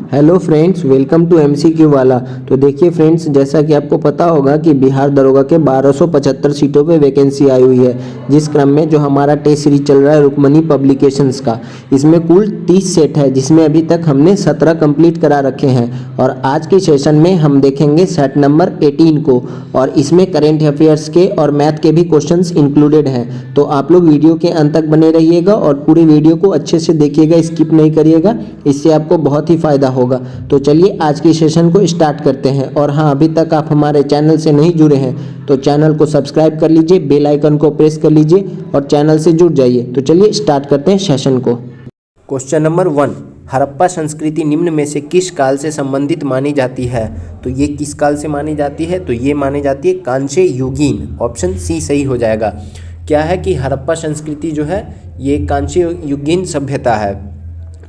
Hello friends, welcome to MCQ वाला। तो देखिए फ्रेंड्स, जैसा कि आपको पता होगा कि बिहार दरोगा के 1275 सीटों पे वैकेंसी आई हुई है। जिस क्रम में जो हमारा टेस्ट सीरीज चल रहा है रुक्मणी पब्लिकेशंस का, इसमें कुल 30 सेट है, जिसमें अभी तक हमने 17 कंप्लीट करा रखे हैं। और आज के सेशन में हम देखेंगे सेट नंबर 18 को, और इसमें करेंट अफेयर्स के और मैथ के भी क्वेश्चंस इंक्लूडेड हैं। तो आप लोग वीडियो के अंत तक बने रहिएगा और पूरी वीडियो को अच्छे से देखिएगा, स्किप नहीं करिएगा, इससे आपको बहुत ही फायदा होगा। तो चलिए आज की सेशन को स्टार्ट करते हैं। और हाँ, अभी तक आप हमारे चैनल से नहीं जुड़े हैं तो चैनल को सब्सक्राइब कर लीजिए, बेल आइकन को प्रेस कर लीजिए और चैनल से जुड़ जाइए। तो चलिए स्टार्ट करते हैं सेशन को। क्वेश्चन नंबर 1, हड़प्पा संस्कृति निम्न में से किस काल से संबंधित मानी जाती है? तो ये किस काल से मानी जाती है? तो ये मानी जाती है कांस्य युगीन। ऑप्शन सी सही हो जाएगा। क्या है कि हड़प्पा संस्कृति जो है ये कांस्य युगीन सभ्यता है।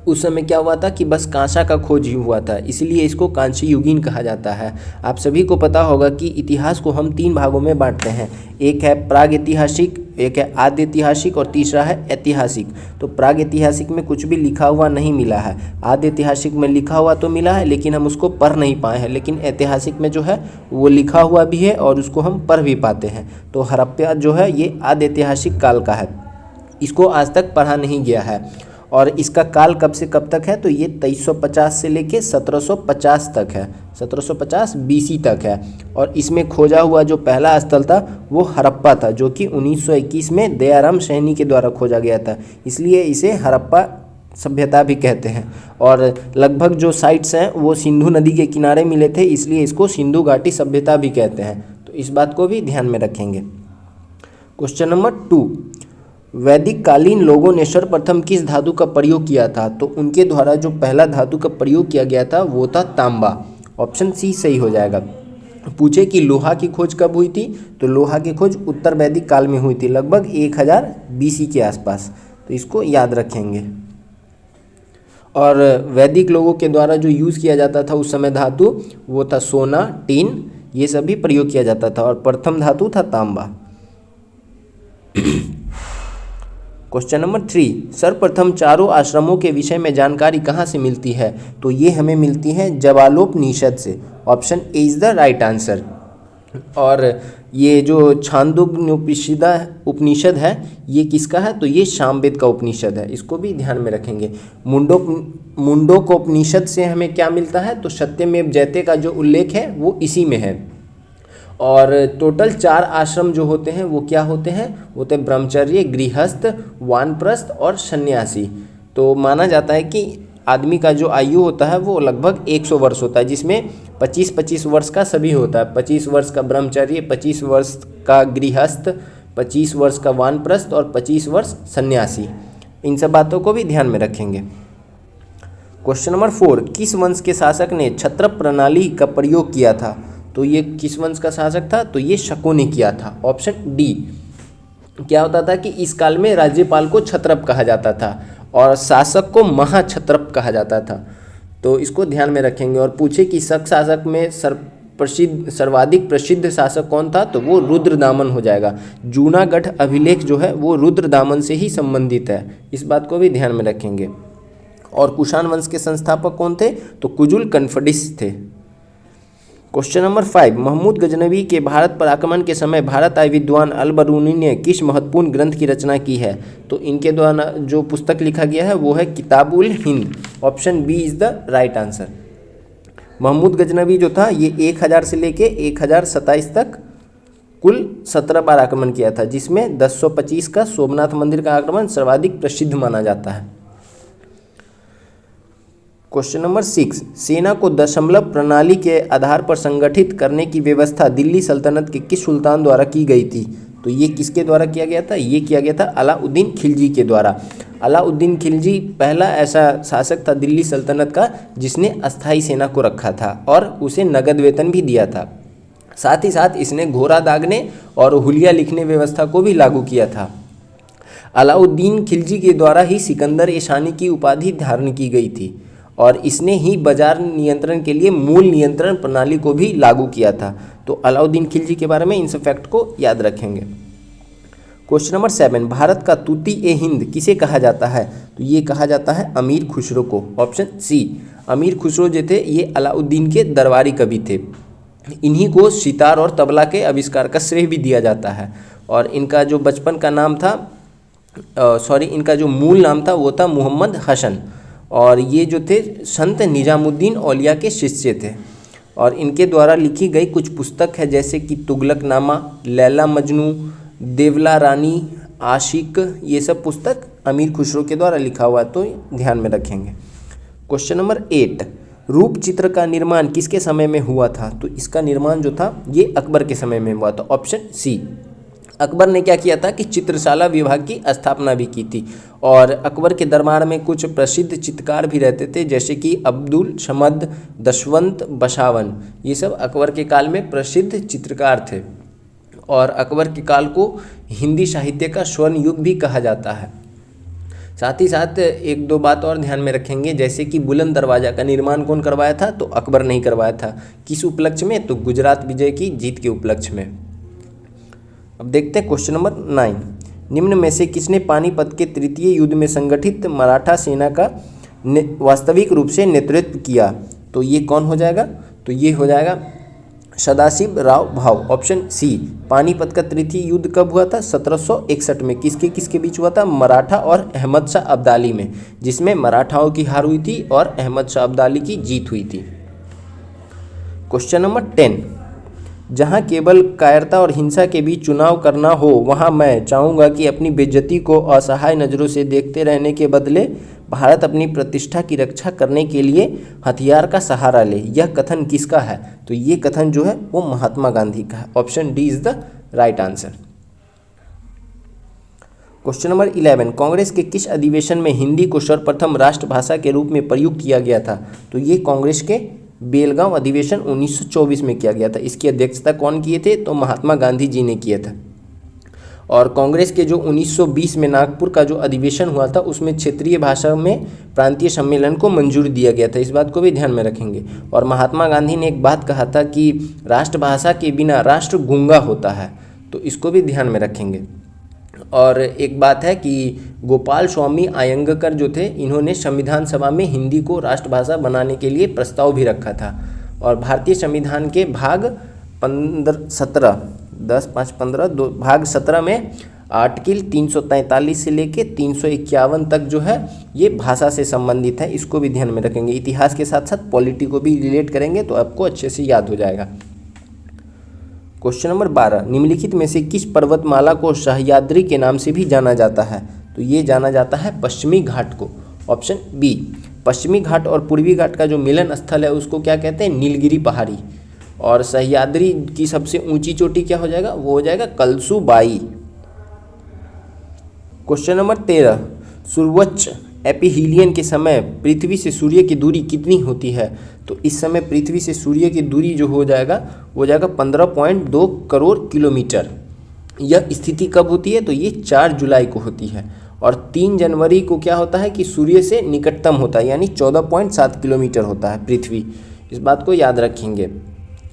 उस समय क्या हुआ था कि बस कांसा का खोज ही हुआ था, इसलिए इसको कांस्य युगीन कहा जाता है। आप सभी को पता होगा कि इतिहास को हम 3 भागों में बांटते हैं। एक है प्रागैतिहासिक, एक है आद्य ऐतिहासिक और तीसरा है ऐतिहासिक। तो प्रागैतिहासिक में कुछ भी लिखा हुआ नहीं मिला है, आद्य ऐतिहासिक में लिखा हुआ तो मिला है लेकिन हम उसको पढ़ नहीं पाए हैं, लेकिन ऐतिहासिक में जो है वो लिखा हुआ भी है और उसको हम पढ़ भी पाते हैं। तो हड़प्पा जो है ये आद्य ऐतिहासिक काल का है, इसको आज तक पढ़ा नहीं गया है। और इसका काल कब से कब तक है? तो ये 2350 से लेके 1750 तक है, 1750 बीसी तक है। और इसमें खोजा हुआ जो पहला स्थल था वो हड़प्पा था, जो कि 1921 में दयाराम सैनी के द्वारा खोजा गया था, इसलिए इसे हड़प्पा सभ्यता भी कहते हैं। और लगभग जो साइट्स हैं वो सिंधु नदी के किनारे मिले थे, इसलिए इसको सिंधु घाटी सभ्यता भी कहते हैं। तो इस बात को भी ध्यान में रखेंगे। क्वेश्चन नंबर 2, वैदिक कालीन लोगों ने सर्वप्रथम किस धातु का प्रयोग किया था? तो उनके द्वारा जो पहला धातु का प्रयोग किया गया था वो था तांबा। ऑप्शन सी सही हो जाएगा। पूछे कि लोहा की खोज कब हुई थी? तो लोहा की खोज उत्तर वैदिक काल में हुई थी, लगभग 1000 बीसी के आसपास। तो इसको याद रखेंगे। और वैदिक लोगों के द्वारा जो यूज़ किया जाता था उस समय धातु वो था सोना, टीन, ये सभी प्रयोग किया जाता था। और प्रथम धातु था तांबा। क्वेश्चन नंबर 3, सर्वप्रथम चारों आश्रमों के विषय में जानकारी कहाँ से मिलती है? तो ये हमें मिलती है जवालोपनिषद से। Option A is the right answer. और ये जो छांदोग्योपनिषद उपनिषद है ये किसका है? तो ये सामवेद का उपनिषद है, इसको भी ध्यान में रखेंगे। मुंडकोपनिषद से हमें क्या मिलता है? तो सत्यमेव जयते का जो उल्लेख है वो इसी में है। और टोटल 4 आश्रम जो होते हैं वो क्या होते हैं? वो होते हैं ब्रह्मचर्य, गृहस्थ, वानप्रस्थ और सन्यासी। तो माना जाता है कि आदमी का जो आयु होता है वो लगभग 100 वर्ष होता है, जिसमें 25-25 वर्ष का सभी होता है। 25 वर्ष का ब्रह्मचर्य, 25 वर्ष का गृहस्थ, 25 वर्ष का वानप्रस्थ और 25 वर्ष सन्यासी। इन सब बातों को भी ध्यान में रखेंगे। क्वेश्चन नंबर 4, किस वंश के शासक ने क्षत्रप प्रणाली का प्रयोग किया था? तो ये किस वंश का शासक था? तो ये शकों ने किया था। Option D. क्या होता था कि इस काल में राज्यपाल को क्षत्रप कहा जाता था और शासक को महाक्षत्रप कहा जाता था। तो इसको ध्यान में रखेंगे। और पूछे कि शक शासक में सर्वाधिक प्रसिद्ध शासक कौन था? तो वो रुद्रदामन हो जाएगा। जूनागढ़ अभिलेख जो है वो रुद्रदामन से ही संबंधित है, इस बात को भी ध्यान में रखेंगे। और कुषाण वंश के संस्थापक कौन थे? तो कुजुल कन्फडिस थे। क्वेश्चन नंबर 5, महमूद गजनवी के भारत पर आक्रमण के समय भारत आए विद्वान अल-बरूनी ने किस महत्वपूर्ण ग्रंथ की रचना की है? तो इनके द्वारा जो पुस्तक लिखा गया है वो है Kitabul Hind. Option B is the right answer. Mahmud Ghaznavi जो था ये 1000 से लेके 1027 तक कुल 17 बार आक्रमण किया था, जिसमें 1025 का सोमनाथ मंदिर का आक्रमण सर्वाधिक प्रसिद्ध माना जाता है। क्वेश्चन नंबर 6, सेना को दशमलव प्रणाली के आधार पर संगठित करने की व्यवस्था दिल्ली सल्तनत के किस सुल्तान द्वारा की गई थी? तो ये किसके द्वारा किया गया था? ये किया गया था अलाउद्दीन खिलजी के द्वारा। अलाउद्दीन खिलजी पहला ऐसा शासक था दिल्ली सल्तनत का जिसने अस्थायी सेना को रखा था और उसे नगद वेतन भी दिया था। साथ ही साथ इसने घोड़ा दागने और हुलिया लिखने व्यवस्था को भी लागू किया था। अलाउद्दीन खिलजी के द्वारा ही सिकंदर ए शानी की उपाधि धारण की गई थी और इसने ही बाजार नियंत्रण के लिए मूल नियंत्रण प्रणाली को भी लागू किया था। तो अलाउद्दीन खिलजी के बारे में इन सब फैक्ट को याद रखेंगे। क्वेश्चन नंबर 7, भारत का तूती ए हिंद किसे कहा जाता है? तो ये कहा जाता है अमीर खुसरो को। Option C. अमीर खुसरो जो थे ये अलाउद्दीन के दरबारी कवि थे। इन्हीं को सितार और तबला के आविष्कार का श्रेय भी दिया जाता है। और इनका जो बचपन का नाम था इनका जो मूल नाम था वो था मोहम्मद हसन। और ये जो थे संत निजामुद्दीन औलिया के शिष्य थे। और इनके द्वारा लिखी गई कुछ पुस्तक है जैसे कि तुगलकनामा, लैला मजनू, देवला रानी, आशिक, ये सब पुस्तक अमीर खुसरो के द्वारा लिखा हुआ है, तो ध्यान में रखेंगे। क्वेश्चन नंबर 8, रूप चित्र का निर्माण किसके समय में हुआ था? तो इसका निर्माण जो था ये अकबर के समय में हुआ था। ऑप्शन सी, अकबर ने क्या किया था कि चित्रशाला विभाग की स्थापना भी की थी। और अकबर के दरबार में कुछ प्रसिद्ध चित्रकार भी रहते थे जैसे कि अब्दुल समद, दशवंत बसावन, ये सब अकबर के काल में प्रसिद्ध चित्रकार थे। और अकबर के काल को हिंदी साहित्य का स्वर्ण युग भी कहा जाता है। साथ ही साथ एक दो बात और ध्यान में रखेंगे, जैसे कि बुलंद दरवाज़ा का निर्माण कौन करवाया था? तो अकबर ने ही करवाया था। किस उपलक्ष्य में? तो गुजरात विजय की जीत के उपलक्ष्य में। अब देखते हैं क्वेश्चन नंबर 9, निम्न में से किसने पानीपत के तृतीय युद्ध में संगठित मराठा सेना का वास्तविक रूप से नेतृत्व किया? तो ये कौन हो जाएगा? तो ये हो जाएगा सदाशिव राव भाऊ। ऑप्शन सी, पानीपत का तृतीय युद्ध कब हुआ था? 1761 में। किसके किसके बीच हुआ था? मराठा और अहमद शाह अब्दाली में, जिसमें मराठाओं की हार हुई थी और अहमद शाह अब्दाली की जीत हुई थी। क्वेश्चन नंबर 10, जहां केवल कायरता और हिंसा के बीच चुनाव करना हो वहां मैं चाहूँगा कि अपनी बेइज्जती को असहाय नज़रों से देखते रहने के बदले भारत अपनी प्रतिष्ठा की रक्षा करने के लिए हथियार का सहारा ले। यह कथन किसका है? तो ये कथन जो है वो महात्मा गांधी का है। Option D is the right answer. Question number 11, Congress के किस अधिवेशन में हिंदी को सर्वप्रथम राष्ट्रभाषा के रूप में प्रयुक्त किया गया था? तो ये कांग्रेस के बेलगांव अधिवेशन 1924 में किया गया था। इसकी अध्यक्षता कौन किए थे? तो महात्मा गांधी जी ने किया था। और कांग्रेस के जो 1920 में नागपुर का जो अधिवेशन हुआ था उसमें क्षेत्रीय भाषा में प्रांतीय सम्मेलन को मंजूरी दिया गया था। इस बात को भी ध्यान में रखेंगे। और महात्मा गांधी ने एक बात कहा था कि राष्ट्रभाषा के बिना राष्ट्र गूंगा होता है, तो इसको भी ध्यान में रखेंगे। और एक बात है कि गोपाल स्वामी अयंगार जो थे इन्होंने संविधान सभा में हिंदी को राष्ट्रभाषा बनाने के लिए प्रस्ताव भी रखा था। और भारतीय संविधान के भाग 17 में आर्टिकल 343 से लेके 351 तक जो है ये भाषा से संबंधित है, इसको भी ध्यान में रखेंगे। इतिहास के साथ साथ पॉलिटी को भी रिलेट करेंगे तो आपको अच्छे से याद हो जाएगा। क्वेश्चन नंबर 12, निम्नलिखित में से किस पर्वतमाला को सह्याद्री के नाम से भी जाना जाता है? तो ये जाना जाता है पश्चिमी घाट को। ऑप्शन बी, पश्चिमी घाट और पूर्वी घाट का जो मिलन स्थल है उसको क्या कहते हैं? नीलगिरी पहाड़ी। और सह्याद्री की सबसे ऊंची चोटी क्या हो जाएगा? वो हो जाएगा कलसुबाई। क्वेश्चन नंबर 13, सर्वोच्च एपिहीलियन के समय पृथ्वी से सूर्य की दूरी कितनी होती है? तो इस समय पृथ्वी से सूर्य की दूरी जो हो जाएगा वो जाएगा 15.2 करोड़ किलोमीटर। यह स्थिति कब होती है? तो ये 4 जुलाई को होती है। और 3 जनवरी को क्या होता है कि सूर्य से निकटतम होता है, यानी 14.7 किलोमीटर होता है पृथ्वी। इस बात को याद रखेंगे।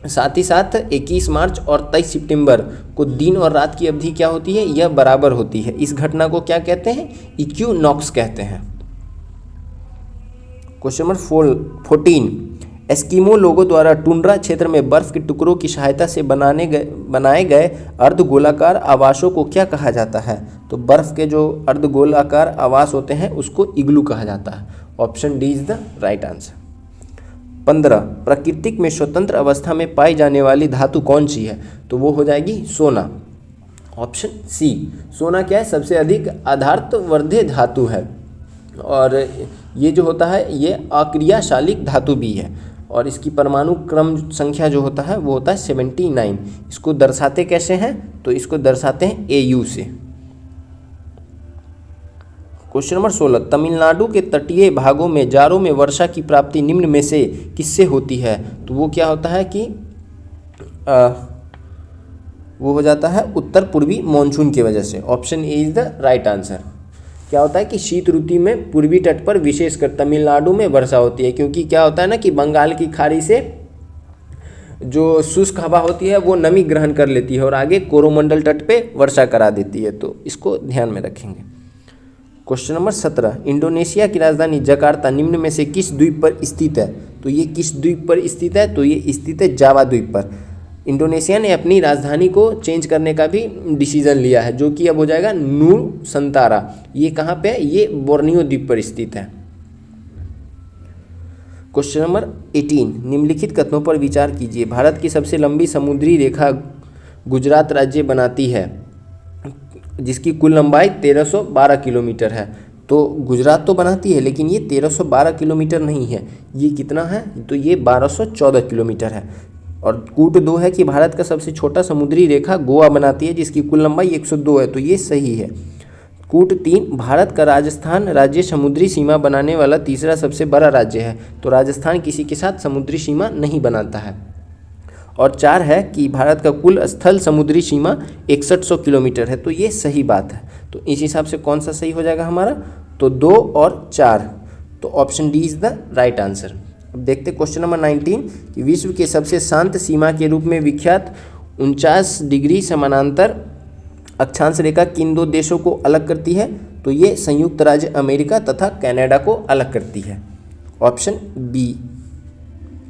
साथ ही साथ 21 मार्च और 23 सितंबर को दिन और रात की अवधि क्या होती है? यह बराबर होती है। इस घटना को क्या कहते हैं? इक्विनॉक्स कहते हैं। क्वेश्चन नंबर 14, एस्किमो लोगों द्वारा टुंड्रा क्षेत्र में बर्फ के टुकड़ों की सहायता से बनाए गए अर्धगोलाकार आवासों को क्या कहा जाता है? तो बर्फ के जो अर्धगोलाकार आवास होते हैं उसको इग्लू कहा जाता है। Option D is the right answer. 15, प्राकृतिक में स्वतंत्र अवस्था में पाई जाने वाली धातु कौन सी है? तो वो हो जाएगी सोना। ऑप्शन सी, सोना क्या है? सबसे अधिक आधारवर्धे धातु है। और ये जो होता है ये अक्रियाशालिक धातु भी है। और इसकी परमाणु क्रम संख्या जो होता है वो होता है 79। इसको दर्शाते कैसे हैं? तो इसको दर्शाते हैं AU से। क्वेश्चन नंबर 16, तमिलनाडु के तटीय भागों में जाड़ों में वर्षा की प्राप्ति निम्न में से किससे होती है? तो वो क्या होता है कि वो हो जाता है उत्तर पूर्वी मानसून की वजह से। Option A is the right answer. क्या होता है कि शीत ऋतु में पूर्वी तट पर विशेषकर तमिलनाडु में वर्षा होती है, क्योंकि क्या होता है ना कि बंगाल की खाड़ी से जो शुष्क हवा होती है वो नमी ग्रहण कर लेती है और आगे कोरोमंडल तट पे वर्षा करा देती है। तो इसको ध्यान में रखेंगे। क्वेश्चन नंबर 17, इंडोनेशिया की राजधानी जकार्ता निम्न में से किस द्वीप पर स्थित है? तो ये किस द्वीप पर स्थित है? तो ये स्थित है जावा द्वीप पर। इंडोनेशिया ने अपनी राजधानी को चेंज करने का भी डिसीजन लिया है, जो कि अब हो जाएगा नूसंतारा। ये कहाँ पे है? ये बोर्नियो द्वीप पर स्थित है। क्वेश्चन नंबर 18, निम्नलिखित कथनों पर विचार कीजिए। भारत की सबसे लंबी समुद्री रेखा गुजरात राज्य बनाती है, जिसकी कुल लंबाई 1312 किलोमीटर है। तो गुजरात तो बनाती है, लेकिन ये 1312 किलोमीटर नहीं है, ये कितना है? तो ये 1214 किलोमीटर है। और कूट 2 है कि भारत का सबसे छोटा समुद्री रेखा गोवा बनाती है, जिसकी कुल लंबाई 102 है, तो ये सही है। कूट 3, भारत का राजस्थान राज्य समुद्री सीमा बनाने वाला तीसरा सबसे बड़ा राज्य है, तो राजस्थान किसी के साथ समुद्री सीमा नहीं बनाता है। और 4 है कि भारत का कुल स्थल समुद्री सीमा 6100 किलोमीटर है, तो ये सही बात है। तो इस हिसाब से कौन सा सही हो जाएगा हमारा? तो 2 और 4, तो option D is the right answer. अब देखते क्वेश्चन नंबर 19 कि विश्व के सबसे शांत सीमा के रूप में विख्यात 49 डिग्री समानांतर अक्षांश रेखा किन 2 देशों को अलग करती है? तो ये संयुक्त राज्य अमेरिका तथा कनाडा को अलग करती है। Option B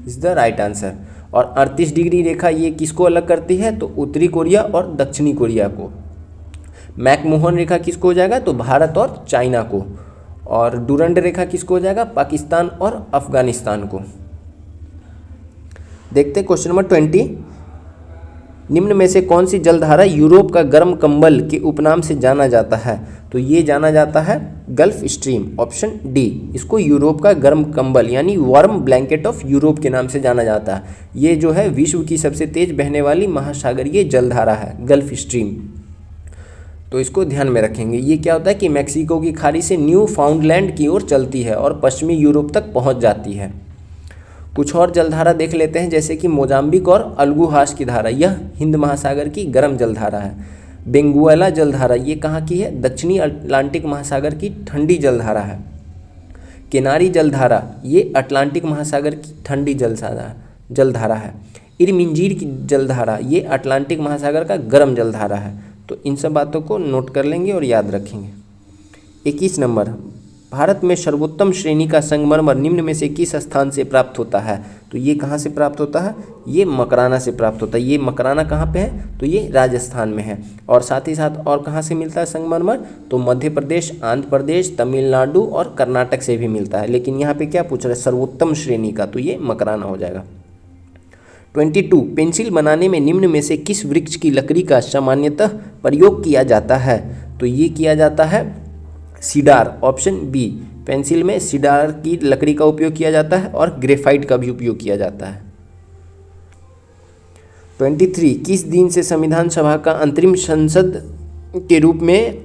is the right answer. और 38 डिग्री रेखा ये किसको अलग करती है? तो उत्तरी कोरिया और दक्षिणी कोरिया को। मैकमोहन रेखा किसको हो जाएगा? तो भारत और चाइना को। और डुरंड रेखा किसको हो जाएगा? पाकिस्तान और अफगानिस्तान को। देखते क्वेश्चन नंबर 20, निम्न में से कौन सी जलधारा यूरोप का गर्म कंबल के उपनाम से जाना जाता है? तो ये जाना जाता है गल्फ स्ट्रीम। ऑप्शन डी, इसको यूरोप का गर्म कंबल यानी वार्म ब्लैंकेट ऑफ यूरोप के नाम से जाना जाता है। ये जो है विश्व की सबसे तेज बहने वाली महासागरीय जलधारा है, गल्फ स्ट्रीम। तो इसको ध्यान में रखेंगे। ये क्या होता है कि मैक्सिको की खाड़ी से न्यू फाउंडलैंड की ओर चलती है और पश्चिमी यूरोप तक पहुंच जाती है। कुछ और जलधारा देख लेते हैं, जैसे कि मोजाम्बिक और अल्गुहास की धारा, यह हिंद महासागर की गर्म जलधारा है। बेंगुएला जलधारा ये कहाँ की है? दक्षिणी अटलांटिक महासागर की ठंडी जलधारा है। केनारी जलधारा ये अटलांटिक महासागर की ठंडी जलधारा है। इरमिंजीर की जलधारा ये अटलांटिक महासागर का गर्म जलधारा है। तो इन सब बातों को नोट कर लेंगे और याद रखेंगे। 21 नंबर, भारत में सर्वोत्तम श्रेणी का संगमरमर निम्न में से किस स्थान से प्राप्त होता है? तो ये कहाँ से प्राप्त होता है? ये मकराना से प्राप्त होता है। ये मकराना कहाँ पे है? तो ये राजस्थान में है। और साथ ही साथ और कहाँ से मिलता है संगमरमर? तो मध्य प्रदेश, आंध्र प्रदेश, तमिलनाडु और कर्नाटक से भी मिलता है। लेकिन यहाँ पे क्या पूछ रहा है? सर्वोत्तम श्रेणी का, तो ये मकराना हो जाएगा। 22, पेंसिल बनाने में निम्न में से किस वृक्ष की लकड़ी का सामान्यतः प्रयोग किया जाता है? तो ये किया जाता है सीडार। ऑप्शन बी, पेंसिल में सीडार की लकड़ी का उपयोग किया जाता है और ग्रेफाइट का भी उपयोग किया जाता है। 23, किस दिन से संविधान सभा का अंतरिम संसद के रूप में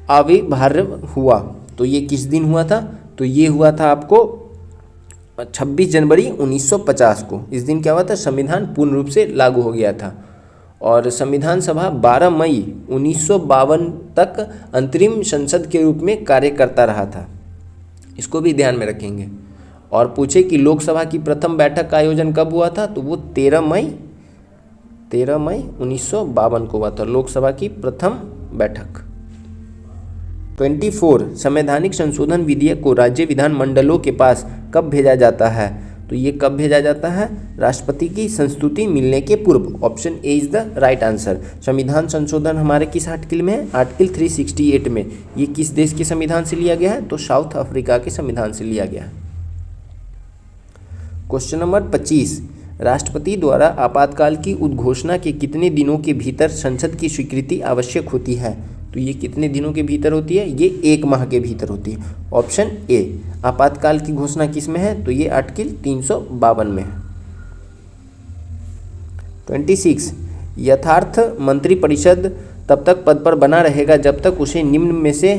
आविर्भाव हुआ? तो ये किस दिन हुआ था? तो ये हुआ था आपको 26 जनवरी 1950 को। इस दिन क्या हुआ था? संविधान पूर्ण रूप से लागू हो गया था। और संविधान सभा 12 मई 1952 तक अंतरिम संसद के रूप में कार्य करता रहा था। इसको भी ध्यान में रखेंगे। और पूछे कि लोकसभा की प्रथम बैठक का आयोजन कब हुआ था? तो वो 13 मई 1952 को हुआ था, लोकसभा की प्रथम बैठक। 24, संवैधानिक संशोधन विधेयक को राज्य विधानमंडलों के पास कब भेजा जाता है? तो ये कब भेजा जाता है? राष्ट्रपति की संस्तुति मिलने के पूर्व। Option A is the right answer. संविधान संशोधन हमारे किस आर्टिकल में है? आर्टिकल 368 में। ये किस देश के संविधान से लिया गया है? तो साउथ अफ्रीका के संविधान से लिया गया है। क्वेश्चन नंबर 25, राष्ट्रपति द्वारा आपातकाल की उद्घोषणा के कितने दिनों के भीतर संसद की स्वीकृति आवश्यक होती है? तो ये कितने दिनों के भीतर होती है? ये 1 माह के भीतर होती है। ऑप्शन ए, आपातकाल की घोषणा किस में है? तो ये आर्टिकल 352 में है। 26, यथार्थ मंत्रिपरिषद तब तक पद पर बना रहेगा जब तक उसे निम्न में से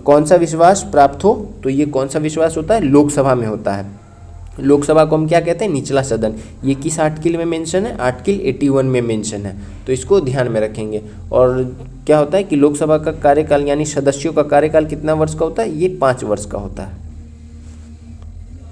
कौन सा विश्वास प्राप्त हो? तो ये कौन सा विश्वास होता है? लोकसभा में होता है। लोकसभा को हम क्या कहते हैं? निचला सदन। ये किस आर्टिकल में मेंशन है? आर्टिकल 81 में मेंशन है। तो इसको ध्यान में रखेंगे। और क्या होता है कि लोकसभा का कार्यकाल यानी सदस्यों का कार्यकाल कितना वर्ष का होता है? ये 5 वर्ष का होता है।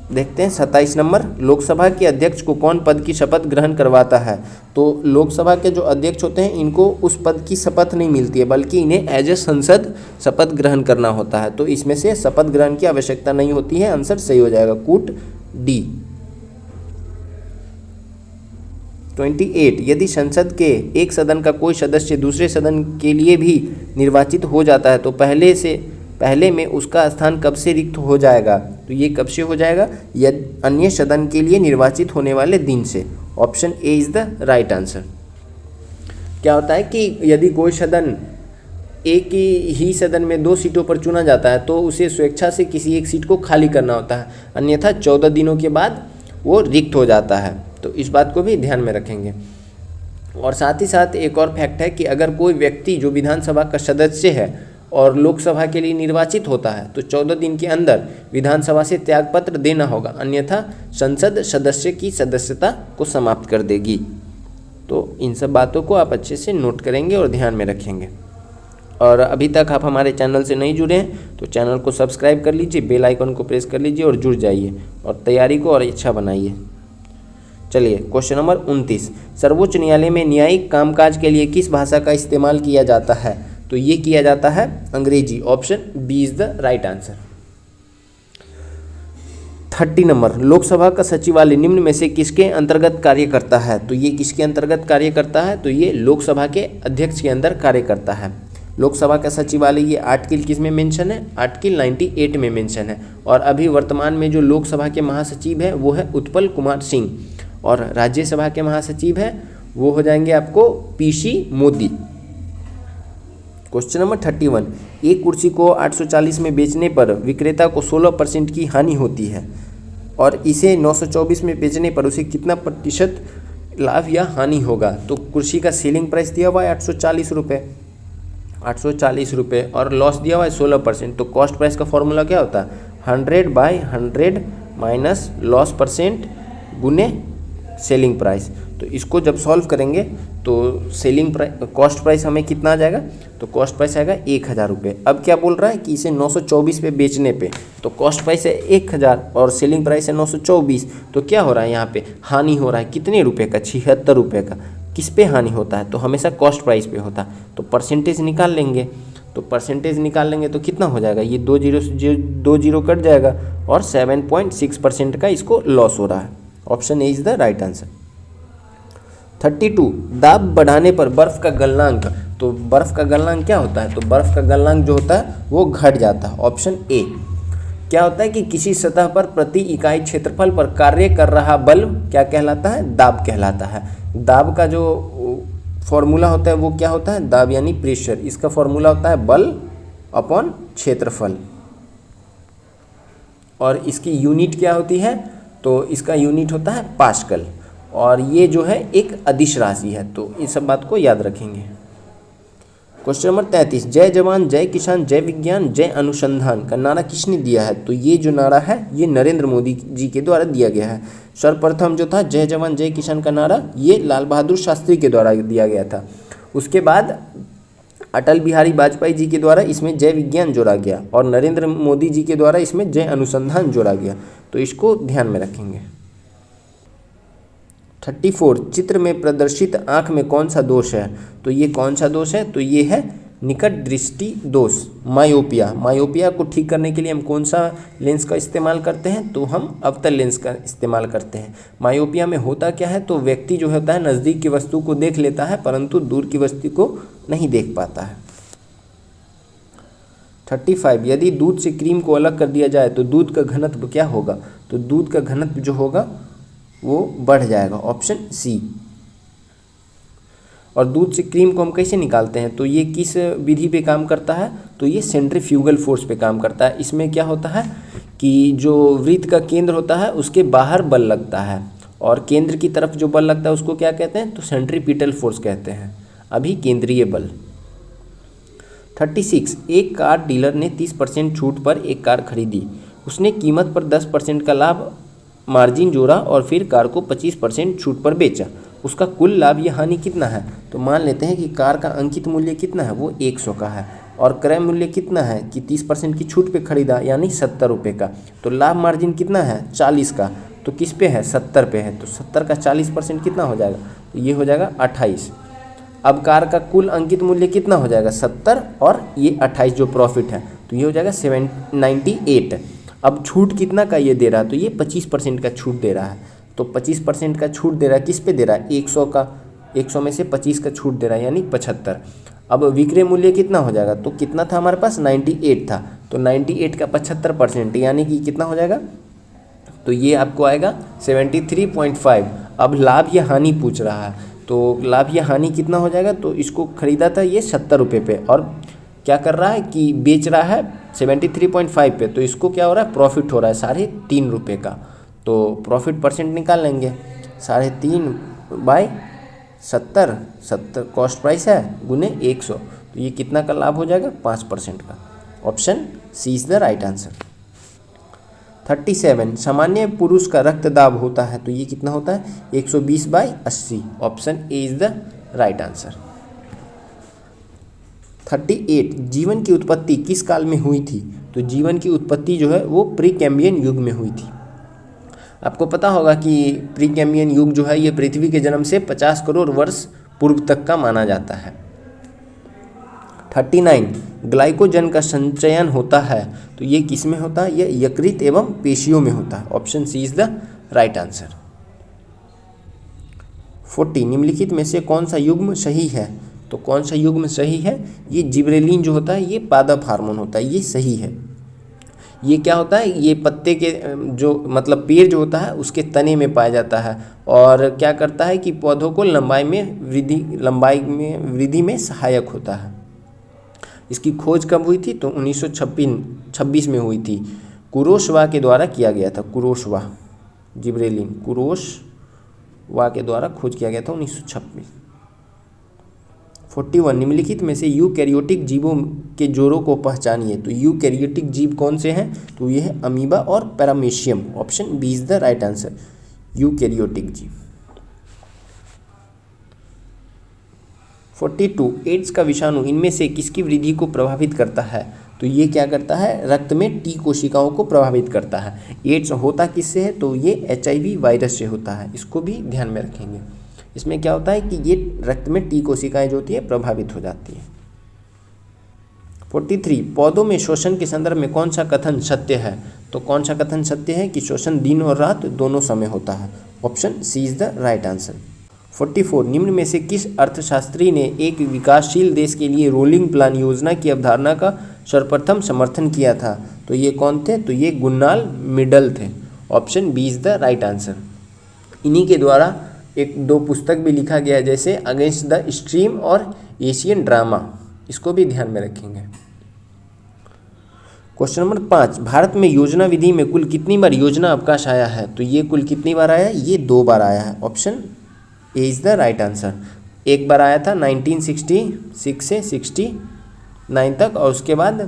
देखते हैं 27 नंबर, लोकसभा के अध्यक्ष को कौन पद की शपथ ग्रहण करवाता है। तो लोकसभा के जो अध्यक्ष होते हैं इनको उस पद की शपथ नहीं मिलती है, बल्कि इन्हें एज ए संसद शपथ ग्रहण करना होता है। तो इसमें से शपथ ग्रहण की आवश्यकता नहीं होती है, आंसर सही हो जाएगा कूट डी। 28, यदि संसद के एक सदन का कोई सदस्य दूसरे सदन के लिए भी निर्वाचित हो जाता है तो पहले में उसका स्थान कब से रिक्त हो जाएगा। तो ये कब से हो जाएगा, यदि अन्य सदन के लिए निर्वाचित होने वाले दिन से। Option A is the right answer. क्या होता है कि यदि कोई सदन एक ही सदन में 2 सीटों पर चुना जाता है तो उसे स्वेच्छा से किसी एक सीट को खाली करना होता है, अन्यथा 14 दिनों के बाद वो रिक्त हो जाता है। तो इस बात को भी ध्यान में रखेंगे। और साथ ही साथ एक और फैक्ट है कि अगर कोई व्यक्ति जो विधानसभा का सदस्य है और लोकसभा के लिए निर्वाचित होता है तो 14 दिन के अंदर विधानसभा से त्यागपत्र देना होगा, अन्यथा संसद सदस्य की सदस्यता को समाप्त कर देगी। तो इन सब बातों को आप अच्छे से नोट करेंगे और ध्यान में रखेंगे। और अभी तक आप हमारे चैनल से नहीं जुड़े हैं तो चैनल को सब्सक्राइब कर लीजिए, बेल आइकन को प्रेस कर लीजिए और जुड़ जाइए और तैयारी को और अच्छा बनाइए। चलिए क्वेश्चन नंबर 29, सर्वोच्च न्यायालय में न्यायिक कामकाज के लिए किस भाषा का इस्तेमाल किया जाता है। तो ये किया जाता है Angrezi. Option B is the right answer. 30 number, Lok Sabha का सचिवालय निम्न में से किसके अंतर्गत कार्य करता है। तो ये किसके अंतर्गत कार्य करता है, तो ये लोकसभा के अध्यक्ष के अंदर कार्य करता है। लोकसभा का सचिवालय ये आर्टिकल किस में मेंशन है, आर्टिकल 98 में मेंशन है। और अभी वर्तमान में जो लोकसभा के महासचिव है वो है उत्पल कुमार सिंह, और राज्यसभा के महासचिव है वो हो जाएंगे आपको पीसी मोदी। क्वेश्चन नंबर 31, एक कुर्सी को 840 में बेचने पर विक्रेता को 16% की हानि होती है और इसे 924 में बेचने पर उसे कितना प्रतिशत लाभ या हानि होगा। तो कुर्सी का सेलिंग प्राइस दिया हुआ है 840 रुपये, 840 रुपये और लॉस दिया हुआ है 16%। तो कॉस्ट प्राइस का फॉर्मूला क्या होता है, 100/100 माइनस लॉस परसेंट गुने सेलिंग प्राइस। तो इसको जब सॉल्व करेंगे तो सेलिंग प्राइस कॉस्ट प्राइस हमें कितना आ जाएगा, तो कॉस्ट प्राइस आएगा 1000 रुपये। अब क्या बोल रहा है कि इसे 924 पे बेचने पे, तो कॉस्ट प्राइस है 1000 और सेलिंग प्राइस है 924। तो क्या हो रहा है यहाँ पे, हानि हो रहा है कितने रुपए का, 76 रुपये का। किस पे हानि होता है, तो हमेशा कॉस्ट प्राइस पे होता है। तो परसेंटेज निकाल लेंगे, तो परसेंटेज निकाल लेंगे तो कितना हो जाएगा, ये 2 जीरो कट जाएगा और 7.6% का इसको लॉस हो रहा है। Option A is the right answer. 32, दाब बढ़ाने पर बर्फ का गलनांक। तो बर्फ का गलनांक क्या होता है, तो बर्फ का गलनांक जो होता है वो घट जाता है। Option A. क्या होता है कि किसी सतह पर प्रति इकाई क्षेत्रफल पर कार्य कर रहा बल क्या कहलाता है, दाब कहलाता है। दाब का जो फॉर्मूला होता है वो क्या होता है, दाब यानी प्रेशर। इसका फॉर्मूला होता है बल अपॉन क्षेत्रफल, और इसकी यूनिट क्या होती है, तो इसका यूनिट होता है पास्कल, और ये जो है एक अदिश राशि है। तो इस सब बात को याद रखेंगे। क्वेश्चन नंबर 33, जय जवान जय किसान जय विज्ञान जय अनुसंधान का नारा किसने दिया है। तो ये जो नारा है ये नरेंद्र मोदी जी के द्वारा दिया गया है। सर्वप्रथम जो था जय जवान जय किसान का नारा ये लाल बहादुर शास्त्री के द्वारा दिया गया था। उसके बाद अटल बिहारी वाजपेयी जी के द्वारा इसमें जय विज्ञान जोड़ा गया, और नरेंद्र मोदी जी के द्वारा इसमें जय अनुसंधान जोड़ा गया। तो इसको ध्यान में रखेंगे। 34, चित्र में प्रदर्शित आँख में कौन सा दोष है। तो ये कौन सा दोष है, तो ये है निकट दृष्टि दोष, मायोपिया। मायोपिया को ठीक करने के लिए हम कौन सा लेंस का इस्तेमाल करते हैं, तो हम अवतल लेंस का इस्तेमाल करते हैं। मायोपिया में होता क्या है, तो व्यक्ति जो होता है नज़दीक की वस्तु को देख लेता है परंतु दूर की वस्तु को नहीं देख पाता है। 35, यदि दूध से क्रीम को अलग कर दिया जाए तो दूध का घनत्व क्या होगा। तो दूध का घनत्व जो होगा वो बढ़ जाएगा। Option C. और दूध से क्रीम को हम कैसे निकालते हैं, तो ये किस विधि पे काम करता है, तो ये सेंट्रीफ्यूगल फोर्स पे काम करता है। इसमें क्या होता है कि जो वृत्त का केंद्र होता है उसके बाहर बल लगता है, और केंद्र की तरफ जो बल लगता है उसको क्या कहते हैं, तो सेंट्रीपिटल फोर्स कहते हैं, अभी केंद्रीय बल। 36, एक कार डीलर ने 30% छूट पर एक कार खरीदी। उसने कीमत पर 10% का लाभ मार्जिन जोड़ा और फिर कार को 25% छूट पर बेचा। उसका कुल लाभ या हानि कितना है, तो मान लेते हैं कि कार का अंकित मूल्य कितना है, वो 100 का है, और क्रय मूल्य कितना है कि 30% की छूट पे खरीदा यानी 70 रुपये का। तो लाभ मार्जिन कितना है 40 का, तो किस पे है 70 पे है, तो 70 का 40% कितना हो जाएगा, तो ये हो जाएगा 28। अब कार का कुल अंकित मूल्य कितना हो जाएगा 70 और ये 28 जो प्रॉफिट है, तो ये हो जाएगा 98। अब छूट कितना का ये दे रहा है, तो ये 25% का छूट दे रहा है। तो 25% का छूट दे रहा है, किस पे दे रहा है 100 का, 100 में से 25 का छूट दे रहा है यानी 75। अब विक्रय मूल्य कितना हो जाएगा, तो कितना था हमारे पास 98 था, तो 98 का 75% यानी कि कितना हो जाएगा, तो ये आपको आएगा 73.5। अब लाभ या हानि पूछ रहा है, तो लाभ या हानि कितना हो जाएगा, तो इसको खरीदा था ये 70 रुपये पे और क्या कर रहा है कि बेच रहा है 73.5 पे, तो इसको क्या हो रहा है प्रॉफिट हो रहा है 3.5 रुपये का। तो प्रॉफिट परसेंट निकाल लेंगे 3.5 बाय 70 कॉस्ट प्राइस है गुने 100, तो ये कितना का लाभ हो जाएगा 5% का। Option C is the right answer. 37 सामान्य पुरुष का रक्तदाब होता है, तो ये कितना होता है 120/80। Option A is the right answer. 38 जीवन की उत्पत्ति किस काल में हुई थी, तो जीवन की उत्पत्ति जो है वो प्री कैम्बियन युग में हुई थी। आपको पता होगा कि प्री कैम्बियन युग जो है ये पृथ्वी के जन्म से 50 करोड़ वर्ष पूर्व तक का माना जाता है। 39 ग्लाइकोजन का संचयन होता है, तो ये किस में होता है, ये यकृत एवं पेशियों में होता है। Option C is the right answer. 40 निम्नलिखित में से कौन सा युग्म सही है, तो कौन सा युग्म सही है, ये जिब्रेलिन जो होता है ये पादप हार्मोन होता है, ये सही है। ये क्या होता है, ये पत्ते के जो मतलब पेड़ जो होता है उसके तने में पाया जाता है और क्या करता है कि पौधों को लंबाई में वृद्धि में सहायक होता है। इसकी खोज कब हुई थी, तो 1926 में हुई थी, कुरोशवा के द्वारा किया गया था। कुरोशवा जिब्रेलिन कुरोशवा के द्वारा खोज किया गया था 1926। 41 निम्नलिखित में से यूकैरियोटिक जीवों के जोड़ों को पहचानिए, तो यूकैरियोटिक जीव कौन से हैं, तो ये है अमीबा और paramecium. Option B is the right answer, eukaryotic जीव। 42 एड्स का विषाणु इनमें से किसकी वृद्धि को प्रभावित करता है, तो ये क्या करता है, रक्त में टी कोशिकाओं को प्रभावित करता है। एड्स होता किससे है, तो ये HIV वायरस से होता है, इसको भी ध्यान में रखेंगे। इसमें क्या होता है कि ये रक्त में टी कोशिकाएं जो होती है प्रभावित हो जाती है। 43 पौधों में शोषण के संदर्भ में कौन सा कथन सत्य है, तो कौन सा कथन सत्य है कि शोषण दिन और रात दोनों समय होता है। Option C is the right answer. 44 निम्न में से किस अर्थशास्त्री ने एक विकासशील देश के लिए रोलिंग प्लान योजना की अवधारणा का सर्वप्रथम समर्थन किया था, तो ये कौन थे, तो ये गुन्नाल मिडल थे। Option B is the right answer. इन्हीं के द्वारा एक दो पुस्तक भी लिखा गया है, जैसे अगेंस्ट द स्ट्रीम और एशियन ड्रामा, इसको भी ध्यान में रखेंगे। क्वेश्चन नंबर 5 भारत में योजना विधि में कुल कितनी बार योजना अवकाश आया है, तो ये कुल कितनी बार आया है, ये 2 बार आया है। Option A is the right answer. एक बार आया था 1966 से 69 तक और उसके बाद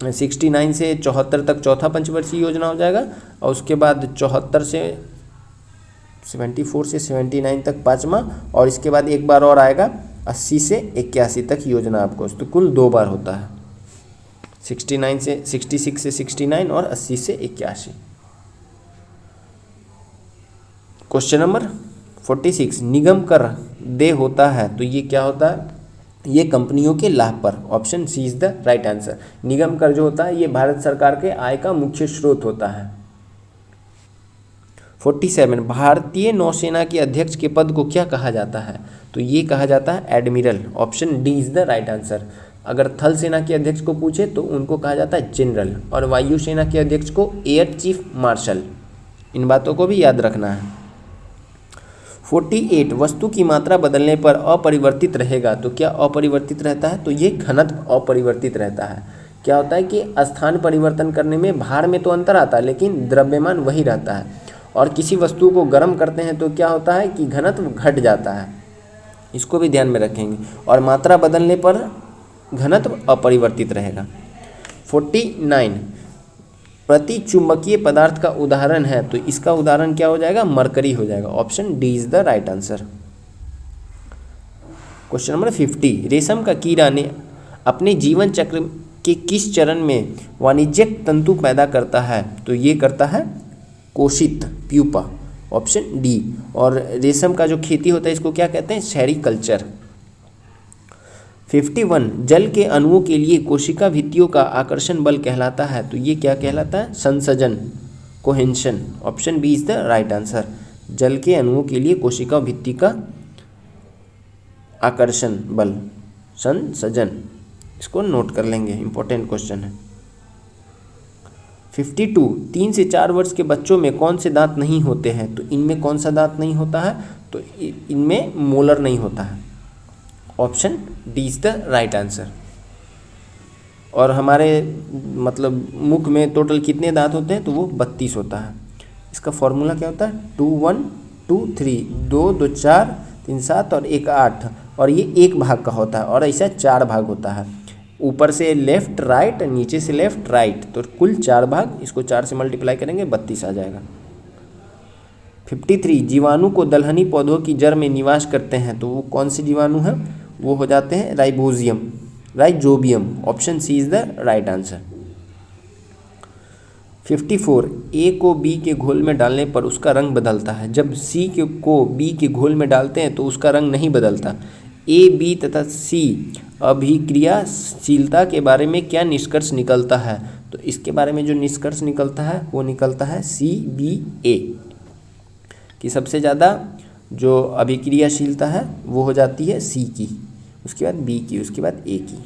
69 से 74 तक चौथा पंचवर्षीय योजना हो जाएगा और उसके बाद 74 से 74 से 79 तक पाँचवा और इसके बाद एक बार और आएगा 80 से 81 तक योजना आपको, तो कुल 2 बार होता है, 66 से 69 और 80 से 81। क्वेश्चन नंबर 46 निगम कर देय होता है, तो ये क्या होता है, ये कंपनियों के लाभ पर। Option C is the right answer. निगम कर जो होता है ये भारत सरकार के आय का मुख्य स्रोत होता है। 47 भारतीय नौसेना के अध्यक्ष के पद को क्या कहा जाता है, तो ये कहा जाता है admiral. Option D is the right answer. अगर थल सेना के अध्यक्ष को पूछे तो उनको कहा जाता है जनरल और वायुसेना के अध्यक्ष को एयर चीफ मार्शल। इन बातों को भी याद रखना है। 48 वस्तु की मात्रा बदलने पर अपरिवर्तित रहेगा, तो क्या अपरिवर्तित रहता है, तो ये घनत्व अपरिवर्तित रहता है। क्या होता है कि स्थान परिवर्तन करने में भार में तो अंतर आता है लेकिन द्रव्यमान वही रहता है, और किसी वस्तु को गर्म करते हैं तो क्या होता है कि घनत्व घट जाता है, इसको भी ध्यान में रखेंगे, और मात्रा बदलने पर घनत्व अपरिवर्तित रहेगा। 49 प्रति चुंबकीय पदार्थ का उदाहरण है, तो इसका उदाहरण क्या हो जाएगा, मरकरी हो जाएगा। Option D is the right answer. Question number 50 रेशम का कीड़ा ने अपने जीवन चक्र के किस चरण में वाणिज्यिक तंतु पैदा करता है? तो ये करता है कोशित, प्यूपा, ऑप्शन डी। और रेशम का जो खेती होता है इसको क्या कहते हैं? सेरीकल्चर। 51 जल के अणुओं के लिए कोशिका भित्तियों का आकर्षण बल कहलाता है, तो ये क्या कहलाता है? संसर्जन, cohesion, option B is the right answer. जल के अणुओं के लिए कोशिका भित्ति का आकर्षण बल, संसर्जन, इसको नोट कर लेंगे, इंपॉर्टेंट क्वेश्चन है। 52 3 से 4 वर्ष के बच्चों में कौन से दांत नहीं होते हैं? तो इनमें कौन सा दांत नहीं होता है? तो इनमें मोलर नहीं होता है, option D is the right answer. और हमारे मतलब मुख में टोटल कितने दांत होते हैं? तो वो 32 होता है। इसका फॉर्मूला क्या होता है? 2 1 2 3, 2 2 4 3 7 और 1 8, और ये एक भाग का होता है और ऐसा 4 भाग होता है। ऊपर से लेफ्ट राइट, नीचे से लेफ्ट राइट, तो कुल 4 भाग, इसको 4 से मल्टीप्लाई करेंगे 32 आ जाएगा। 53 जीवाणु को दलहनी पौधों की जड़ में निवास करते हैं, तो वो कौन से जीवाणु हैं? वो हो जाते हैं rhizobium, option C is the right answer. 54 A को बी के घोल में डालने पर उसका रंग बदलता है, जब सी को बी के घोल में डालते हैं तो उसका रंग नहीं बदलता। ए, बी तथा सी अभिक्रियाशीलता के बारे में क्या निष्कर्ष निकलता है? तो इसके बारे में जो निष्कर्ष निकलता है वो निकलता है CBA, कि सबसे ज़्यादा जो अभिक्रियाशीलता है वो हो जाती है सी की, उसके बाद बी की, उसके बाद ए की।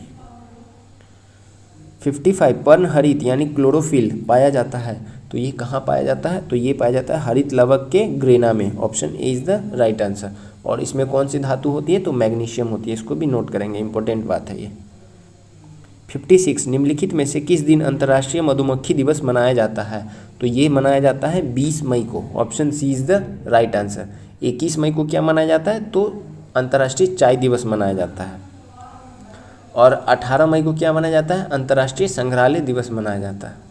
55 पर्णहरित यानी क्लोरोफिल पाया जाता है, तो ये कहाँ पाया जाता है? तो ये पाया जाता है हरित लवक के ग्रेना में, option A is the right answer. और इसमें कौन सी धातु होती है? तो मैग्नीशियम होती है, इसको भी नोट करेंगे, इंपॉर्टेंट बात है ये। 56 निम्नलिखित में से किस दिन अंतर्राष्ट्रीय मधुमक्खी दिवस मनाया जाता है? तो ये मनाया जाता है 20 मई को, option C is the right answer. 21 मई को क्या मनाया जाता है? तो अंतर्राष्ट्रीय चाय दिवस मनाया जाता है। और 18 मई को क्या मनाया जाता है? अंतर्राष्ट्रीय संग्रहालय दिवस मनाया जाता है।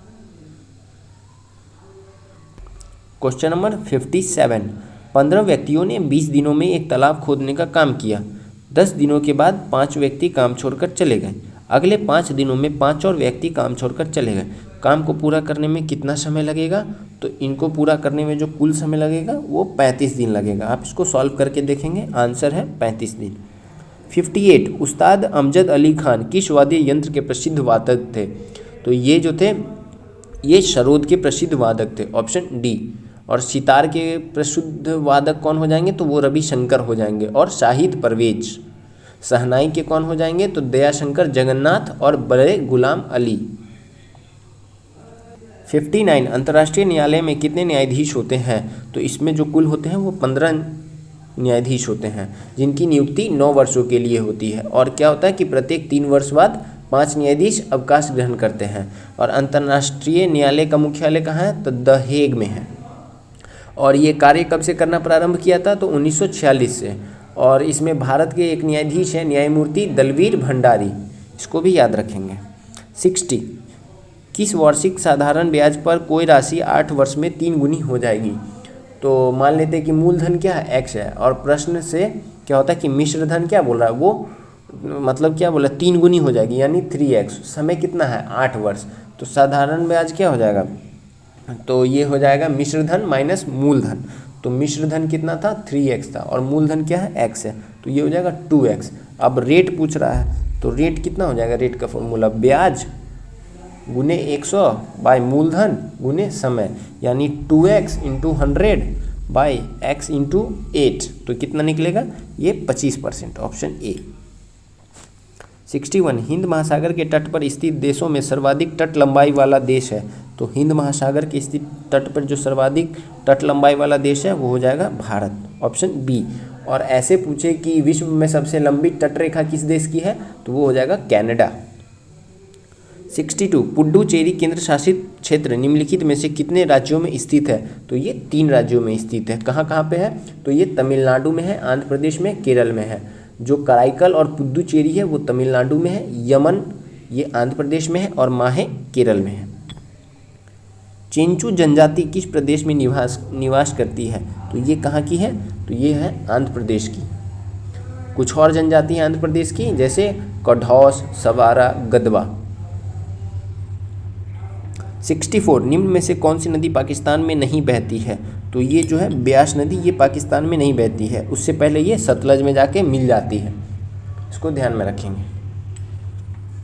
क्वेश्चन नंबर 57 15 व्यक्तियों ने 20 दिनों में एक तालाब खोदने का काम किया। 10 दिनों के बाद 5 व्यक्ति काम छोड़कर चले गए। अगले 5 दिनों में 5 और व्यक्ति काम छोड़कर चले गए। काम को पूरा करने में कितना समय लगेगा? तो इनको पूरा करने में जो कुल समय लगेगा वो 35 दिन लगेगा। आप इसको सॉल्व करके देखेंगे, आंसर है 35 दिन। 58 उस्ताद अमजद अली खान किस वाद्य यंत्र के प्रसिद्ध वादक थे? तो ये जो थे ये सरोद के प्रसिद्ध वादक थे, ऑप्शन डी। और सितार के प्रसिद्ध वादक कौन हो जाएंगे? तो वो रविशंकर हो जाएंगे। और शाहिद परवेज। शहनाई के कौन हो जाएंगे? तो दयाशंकर जगन्नाथ और बड़े गुलाम अली। 59 अंतर्राष्ट्रीय न्यायालय में कितने न्यायाधीश होते हैं? तो इसमें जो कुल होते हैं वो 15 न्यायाधीश होते हैं, जिनकी नियुक्ति 9 वर्षों के लिए होती है। और क्या होता है कि प्रत्येक 3 वर्ष बाद 5 न्यायाधीश अवकाश ग्रहण करते हैं। और अंतर्राष्ट्रीय न्यायालय का मुख्यालय कहाँ है? तो द हेग में है। और ये कार्य कब से करना प्रारंभ किया था? तो 1946 से। और इसमें भारत के एक न्यायाधीश हैं न्यायमूर्ति दलवीर भंडारी, इसको भी याद रखेंगे। 60 किस वार्षिक साधारण ब्याज पर कोई राशि 8 वर्ष में 3 गुनी हो जाएगी? तो मान लेते हैं कि मूलधन क्या है? x है, और प्रश्न से क्या होता है कि मिश्र धन क्या बोल रहा है? वो मतलब क्या बोला? 3 गुनी हो जाएगी, यानी 3x। समय कितना है? 8 वर्ष। तो साधारण ब्याज क्या हो जाएगा? तो ये हो जाएगा मिश्र धन माइनस मूलधन। तो मिश्र धन कितना था? 3x था, और मूलधन क्या है? x है, तो ये हो जाएगा 2x। अब रेट पूछ रहा है, तो रेट कितना हो जाएगा? रेट का फॉर्मूला ब्याज गुने 100 बाय मूलधन गुने समय, यानी 2x into 100 bye x into 8, तो कितना निकलेगा? ये 25%, ऑप्शन ए। 61 हिंद महासागर के तट पर स्थित देशों में सर्वाधिक तट लंबाई वाला देश है? तो हिंद महासागर के स्थित तट पर जो सर्वाधिक तट लंबाई वाला देश है वो हो जाएगा भारत, ऑप्शन बी। और ऐसे पूछे कि विश्व में सबसे लंबी तटरेखा किस देश की है? तो वो हो जाएगा कनाडा। 62 पुडुचेरी केंद्र शासित क्षेत्र निम्नलिखित में से कितने राज्यों में स्थित है? तो ये 3 राज्यों में स्थित है। कहाँ कहाँ पे है? तो ये तमिलनाडु में है, आंध्र प्रदेश में, केरल में है। जो कराईकल और पुडुचेरी है वो तमिलनाडु में है, यमन ये आंध्र प्रदेश में है, और माहे केरल में है। चेंचू जनजाति किस प्रदेश में निवास करती है? तो ये कहाँ की है? तो ये है आंध्र प्रदेश की। कुछ और जनजाति हैं आंध्र प्रदेश की, जैसे कढ़ौस, सवारा, गदवा। 64 निम्न में से कौन सी नदी पाकिस्तान में नहीं बहती है? तो ये जो है ब्यास नदी, ये पाकिस्तान में नहीं बहती है, उससे पहले ये सतलज में जाके मिल जाती है, इसको ध्यान में रखेंगे।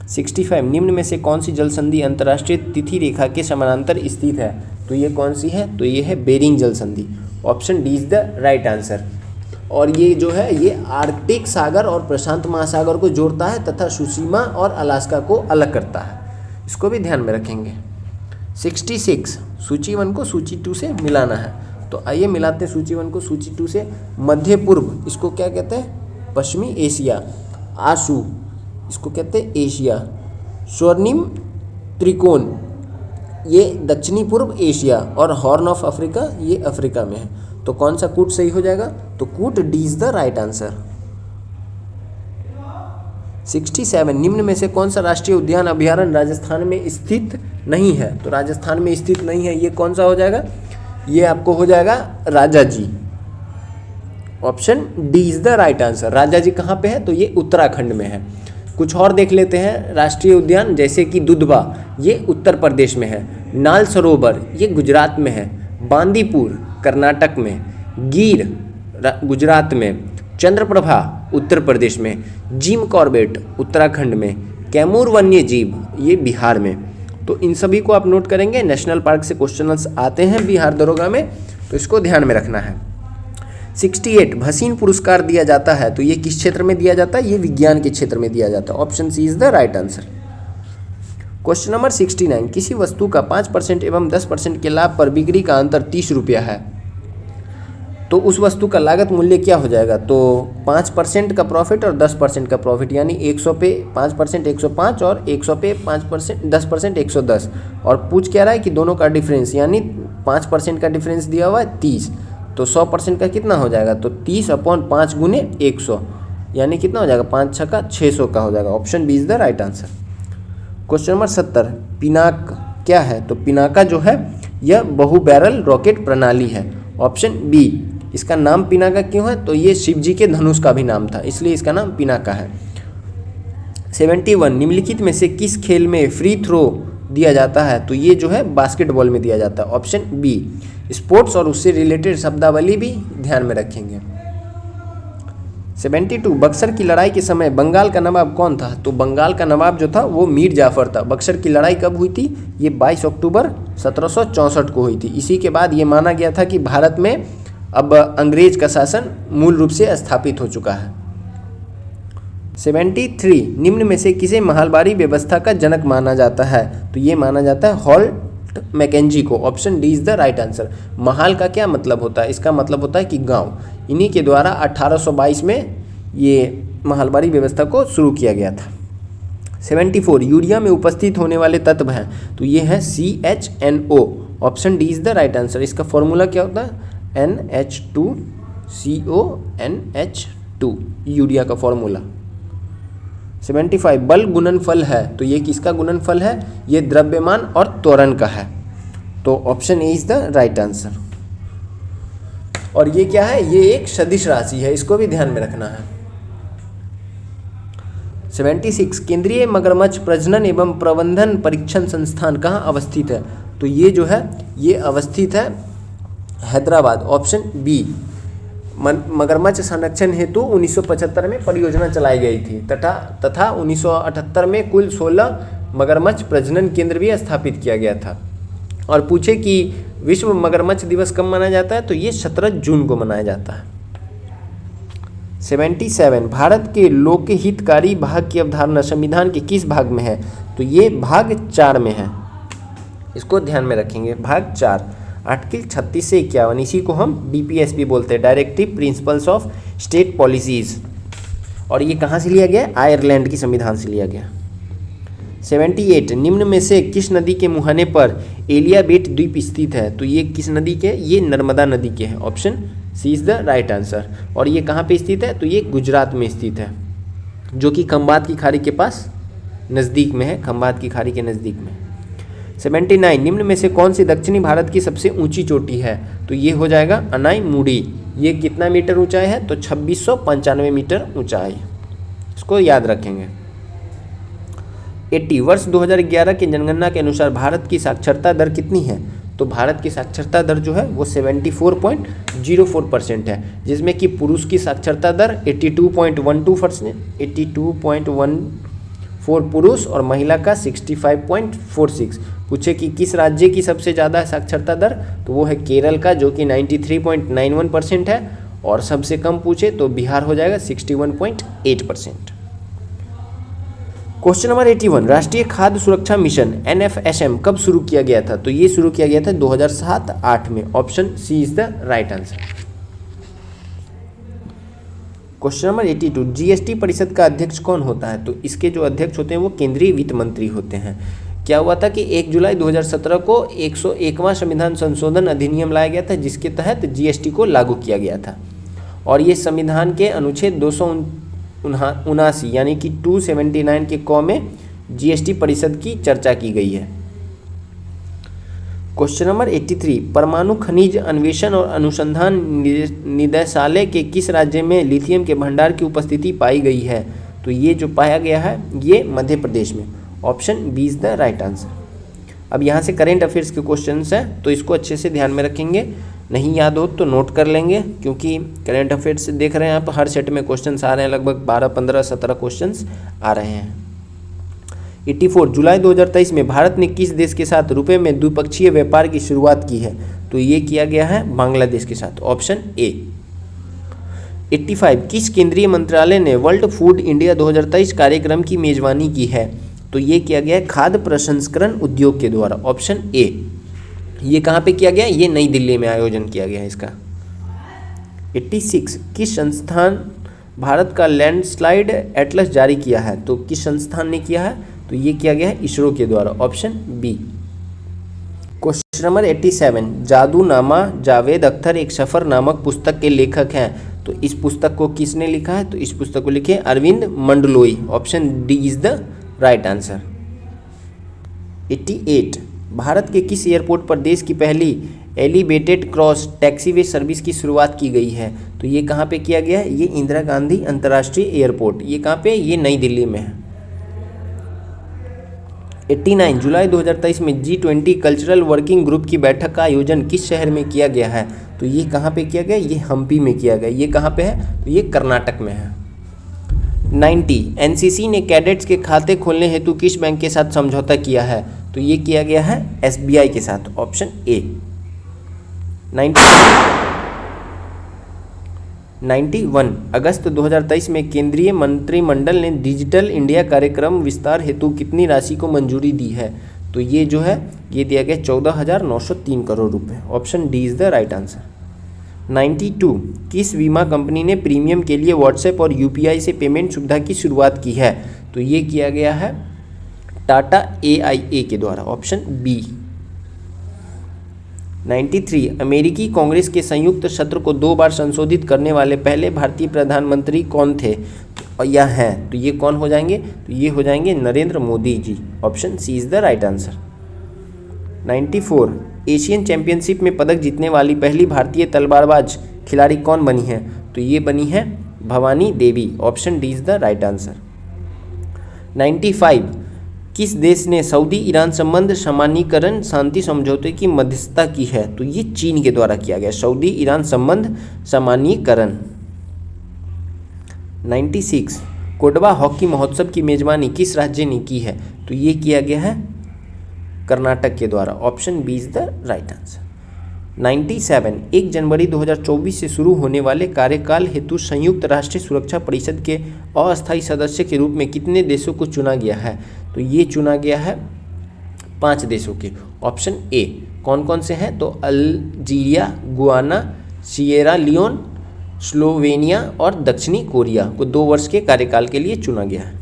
65 निम्न में से कौन सी जल संधि अंतर्राष्ट्रीय तिथि रेखा के समानांतर स्थित है? तो ये कौन सी है? तो ये है बेरिंग जल संधि। Option D is the right answer. और ये जो है ये आर्कटिक सागर और प्रशांत महासागर को जोड़ता है तथा सुशीमा और अलास्का को अलग करता है, इसको भी ध्यान में रखेंगे। 66 सूची 1 को सूची 2 से मिलाना है, तो आइए मिलाते हैं सूची 1 को सूची 2 से। मध्य पूर्व, इसको क्या कहते हैं? पश्चिमी एशिया। आशु, इसको कहते हैं एशिया। स्वर्णिम त्रिकोण, ये दक्षिणी पूर्व एशिया। और हॉर्न ऑफ अफ्रीका, ये अफ्रीका में है। तो कौन सा कूट सही हो जाएगा? तो कूट D is the right answer. 67 निम्न में से कौन सा राष्ट्रीय उद्यान अभयारण्य राजस्थान में स्थित नहीं है? तो राजस्थान में स्थित नहीं है, ये कौन सा हो जाएगा? ये आपको हो जाएगा Rajaji. Option D is the right answer. Rajaji कहाँ पे है? तो ये उत्तराखंड में है। कुछ और देख लेते हैं राष्ट्रीय उद्यान, जैसे कि दुधवा, ये उत्तर प्रदेश में है। नाल सरोवर, ये गुजरात में है। बांदीपुर कर्नाटक में। गिर गुजरात में। चंद्रप्रभा उत्तर प्रदेश में। जिम कॉर्बेट उत्तराखंड में। कैमूर वन्य जीव, ये बिहार में। तो इन सभी को आप नोट करेंगे, नेशनल पार्क से क्वेश्चंस आते हैं बिहार दरोगा में, तो इसको ध्यान में रखना है। 68 भसीन पुरस्कार दिया जाता है, तो ये किस क्षेत्र में दिया जाता है? ये विज्ञान के क्षेत्र में दिया जाता है। Option C is the right answer. Question number 69 किसी वस्तु का 5% एवं 10% के लाभ पर बिक्री का अंतर 30 रुपया है, तो उस वस्तु का लागत मूल्य क्या हो जाएगा? तो 5% का प्रॉफिट और 10% का प्रॉफिट, यानी 100 पे 5% 105 और 100 पे 5% 10% 110। और पूछ क्या रहा है कि दोनों का डिफरेंस, यानी 5% का डिफरेंस दिया हुआ है 30, तो 100% का कितना हो जाएगा? तो 30/5 गुने 100, यानी कितना हो जाएगा? 5 6 का 600 का हो जाएगा। Option B is the right answer. Question number 70 Pinaka क्या है? तो पिनाका जो है यह बहु बैरल रॉकेट प्रणाली है। Option B. इसका नाम पिनाका क्यों है? तो ये शिव जी के धनुष का भी नाम था, इसलिए इसका नाम पिनाका है। 71 निम्नलिखित में से किस खेल में फ्री थ्रो दिया जाता है? तो ये जो है बास्केटबॉल में दिया जाता है। Option B. स्पोर्ट्स और उससे रिलेटेड शब्दावली भी ध्यान में रखेंगे। 72 बक्सर की लड़ाई के समय बंगाल का नवाब कौन था? तो बंगाल का नवाब जो था वो मीर जाफर था। बक्सर की लड़ाई कब हुई थी? ये 22 अक्टूबर 1764 को हुई थी। इसी के बाद ये माना गया था कि भारत में अब अंग्रेज का शासन मूल रूप से स्थापित हो चुका है। 73 निम्न में से किसे महलबारी व्यवस्था का जनक माना जाता है? तो ये माना जाता है हॉल्ट मैकेंजी को। Option D is the right answer. Mahal का क्या मतलब होता है? इसका मतलब होता है कि गांव। इन्हीं के द्वारा 1822 में ये महलबारी व्यवस्था को शुरू किया गया था। 74 यूरिया में उपस्थित होने वाले तत्व हैं, तो ये है CHNO। Option D is the right answer. इसका फॉर्मूला क्या होता है? NH2CONH2, यूरिया का फॉर्मूला। 75 बल गुणनफल है, तो ये किसका गुणनफल है? ये द्रव्यमान और त्वरण का है, तो option A is the right answer. और ये क्या है? ये एक सदिश राशि है, इसको भी ध्यान में रखना है। 76 केंद्रीय मगरमच्छ प्रजनन एवं प्रबंधन परीक्षण संस्थान कहाँ अवस्थित है? तो ये जो है ये अवस्थित है हैदराबाद। Option B. मगरमच्छ संरक्षण हेतु 1975 में परियोजना चलाई गई थी तथा 1978 में कुल 16 मगरमच्छ प्रजनन केंद्र भी स्थापित किया गया था। और पूछे कि विश्व मगरमच्छ दिवस कब मनाया जाता है? तो ये 17 जून को मनाया जाता है। 77 भारत के लोकहितकारी भाग की अवधारणा संविधान के किस भाग में है? तो ये भाग 4 में है, इसको ध्यान में रखेंगे। भाग 4 आर्टिकल 36 से 51, इसी को हम DPS भी बोलते हैं, directive principles of state policies. और ये कहाँ से लिया गया? आयरलैंड की संविधान से लिया गया। 78 निम्न में से किस नदी के मुहाने पर एलियाबेट द्वीप स्थित है? तो ये किस नदी के? ये नर्मदा नदी के हैं। Option C is the right answer. और ये कहाँ पे स्थित है? तो ये गुजरात में स्थित है, जो कि खंबात की खाड़ी के पास नज़दीक में है, खंबात की खाड़ी के नज़दीक में। 79 निम्न में से कौन सी दक्षिणी भारत की सबसे ऊंची चोटी है? तो ये हो जाएगा अनाई मुड़ी, ये कितना मीटर ऊंचाई है? तो 2695 मीटर ऊंचाई, इसको याद रखेंगे। 80 वर्ष 2011 की जनगणना के अनुसार भारत की साक्षरता दर कितनी है? तो भारत की साक्षरता दर जो है वो 74.04% है, जिसमें कि पुरुष की साक्षरता दर 82.12%, 82.14 पुरुष और महिला का 65.46। पूछे कि किस राज्य की सबसे ज़्यादा साक्षरता दर, तो वो है केरल का जो कि 93.91% है, और सबसे कम पूछे तो बिहार हो जाएगा 61.8%। क्वेश्चन नंबर 81, राष्ट्रीय खाद्य सुरक्षा मिशन NFSM कब शुरू किया गया था? तो ये शुरू किया गया था 2007-8 में। Option C is the right answer. Question number 82, GST परिषद का अध्यक्ष कौन होता है? तो इसके जो अध्यक्ष होते हैं वो केंद्रीय वित्त मंत्री होते हैं। क्या हुआ था कि 1 जुलाई 2017 को 101वां संविधान संशोधन अधिनियम लाया गया था, जिसके तहत जीएसटी को लागू किया गया था, और ये संविधान के अनुच्छेद 279 यानी कि 279 के क में जीएसटी परिषद की चर्चा की गई है। क्वेश्चन नंबर 83, परमाणु खनिज अन्वेषण और अनुसंधान निदेशालय के किस राज्य में लिथियम के भंडार की उपस्थिति पाई गई है? तो ये जो पाया गया है ये मध्य प्रदेश में। Option B is the right answer. अब यहाँ से करेंट अफेयर्स के क्वेश्चंस हैं, तो इसको अच्छे से ध्यान में रखेंगे। नहीं याद हो तो नोट कर लेंगे, क्योंकि करेंट अफेयर्स देख रहे हैं आप, हर सेट में क्वेश्चंस आ रहे हैं, लगभग 12, 15, 17 क्वेश्चंस आ रहे हैं। 84, जुलाई 2023 में भारत ने किस देश के साथ रुपए में द्विपक्षीय व्यापार की शुरुआत की है? तो ये किया गया है बांग्लादेश के साथ। Option A. 85, किस केंद्रीय मंत्रालय ने वर्ल्ड फूड इंडिया 2023 कार्यक्रम की मेजबानी की है? तो ये किया गया है खाद्य प्रसंस्करण उद्योग के द्वारा। Option A. ये कहाँ पे किया गया? ये नई दिल्ली में आयोजन किया गया है इसका। 86, किस संस्थान भारत का लैंडस्लाइड एटलस जारी किया है? तो किस संस्थान ने किया है? तो ये किया गया है इसरो के द्वारा। Option B. Question number 87, Jadunama Javed Akhtar एक सफ़र नामक पुस्तक के लेखक हैं, तो इस पुस्तक को किसने लिखा है? तो इस पुस्तक को लिखे Arvind Mandloi. Option D is the right answer. 88, Bharat के किस एयरपोर्ट पर देश की पहली एलिवेटेड क्रॉस टैक्सीवे सर्विस की शुरुआत की गई है? तो ये कहाँ पे किया गया है? ये इंदिरा गांधी अंतर्राष्ट्रीय एयरपोर्ट। ये कहाँ पे? ये नई दिल्ली में है। 89, जुलाई 2023 में G20 कल्चरल वर्किंग ग्रुप की बैठक का आयोजन किस शहर में किया गया है? तो ये कहाँ पे किया गया? ये हम्पी में किया गया। ये कहाँ पे है? तो ये कर्नाटक में है। 90, एनसीसी ने कैडेट्स के खाते खोलने हेतु किस बैंक के साथ समझौता किया है? तो ये किया गया है SBI के साथ। Option A. 91, अगस्त 2023 में केंद्रीय मंत्रिमंडल ने डिजिटल इंडिया कार्यक्रम विस्तार हेतु कितनी राशि को मंजूरी दी है? तो ये जो है ये दिया गया 14,903 करोड़ रुपए। Option D is the right answer. 92, किस बीमा कंपनी ने प्रीमियम के लिए व्हाट्सएप और UPI से पेमेंट सुविधा की शुरुआत की है? तो ये किया गया है टाटा AIA के द्वारा। Option B. 93, अमेरिकी कांग्रेस के संयुक्त सत्र को 2 बार संशोधित करने वाले पहले भारतीय प्रधानमंत्री कौन थे और या हैं? तो ये कौन हो जाएंगे? तो ये हो जाएंगे Narendra Modi ji. Option C is the right answer. 94, Asian championship में पदक जीतने वाली पहली भारतीय तलवारबाज खिलाड़ी कौन बनी है? तो ये बनी है Bhavani Devi. Option D is the right answer. 95, किस देश ने सऊदी ईरान संबंध सामान्यीकरण शांति समझौते की मध्यस्थता की है? तो ये चीन के द्वारा किया गया सऊदी ईरान संबंध सामान्यीकरण। 96, कोडवा हॉकी महोत्सव की मेजबानी किस राज्य ने की है? तो ये किया गया है कर्नाटक के द्वारा। Option B is the right answer. 97, 1 जनवरी 2024 से शुरू होने वाले कार्यकाल हेतु संयुक्त राष्ट्र सुरक्षा परिषद के अस्थायी सदस्य के रूप में कितने देशों को चुना गया है? तो ये चुना गया है 5 देशों के। Option A. कौन कौन से हैं? तो Algeria, Guyana, Sierra Leone, Slovenia और दक्षिणी कोरिया को 2 वर्ष के कार्यकाल के लिए चुना गया है।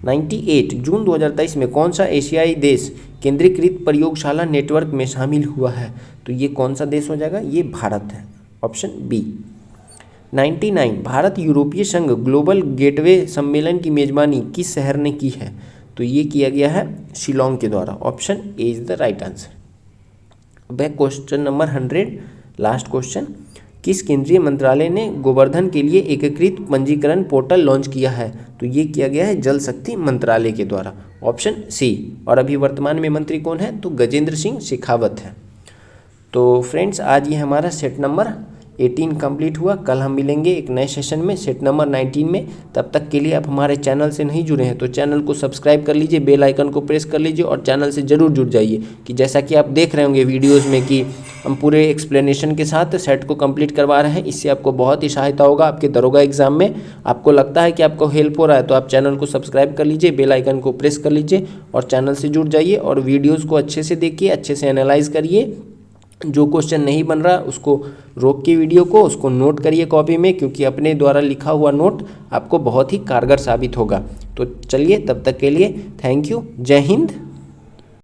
98, जून 2023 में कौन सा एशियाई देश केंद्रीकृत प्रयोगशाला नेटवर्क में शामिल हुआ है? तो ये कौन सा देश हो जाएगा? ये भारत है। Option B. 99, भारत यूरोपीय संघ ग्लोबल गेटवे सम्मेलन की मेजबानी किस शहर ने की है? तो ये किया गया है शिलोंग के द्वारा। Option A is the right answer. अब है क्वेश्चन नंबर 100, लास्ट क्वेश्चन। किस केंद्रीय मंत्रालय ने गोवर्धन के लिए एकीकृत पंजीकरण पोर्टल लॉन्च किया है? तो ये किया गया है जल शक्ति मंत्रालय के द्वारा, ऑप्शन सी। और अभी वर्तमान में मंत्री कौन है? तो गजेंद्र सिंह शेखावत है। तो फ्रेंड्स आज ये हमारा सेट नंबर 18 कंप्लीट हुआ। कल हम मिलेंगे एक नए सेशन में सेट नंबर 19 में। तब तक के लिए आप हमारे चैनल से नहीं जुड़े हैं तो चैनल को सब्सक्राइब कर लीजिए, बेल आइकन को प्रेस कर लीजिए और चैनल से ज़रूर जुड़ जाइए कि जैसा कि आप देख रहे होंगे वीडियोस में कि हम पूरे एक्सप्लेनेशन के साथ सेट को कंप्लीट करवा रहे हैं। इससे आपको बहुत ही सहायता होगा आपके दरोगा एग्जाम में। आपको लगता है कि आपको हेल्प हो रहा है तो आप चैनल को सब्सक्राइब कर लीजिए, बेल आइकन को प्रेस कर लीजिए और चैनल से जुड़ जाइए और वीडियोज़ को अच्छे से देखिए, अच्छे से एनालाइज करिए। जो क्वेश्चन नहीं बन रहा उसको रोक के वीडियो को उसको नोट करिए कॉपी में, क्योंकि अपने द्वारा लिखा हुआ नोट आपको बहुत ही कारगर साबित होगा। तो चलिए तब तक के लिए थैंक यू, जय हिंद।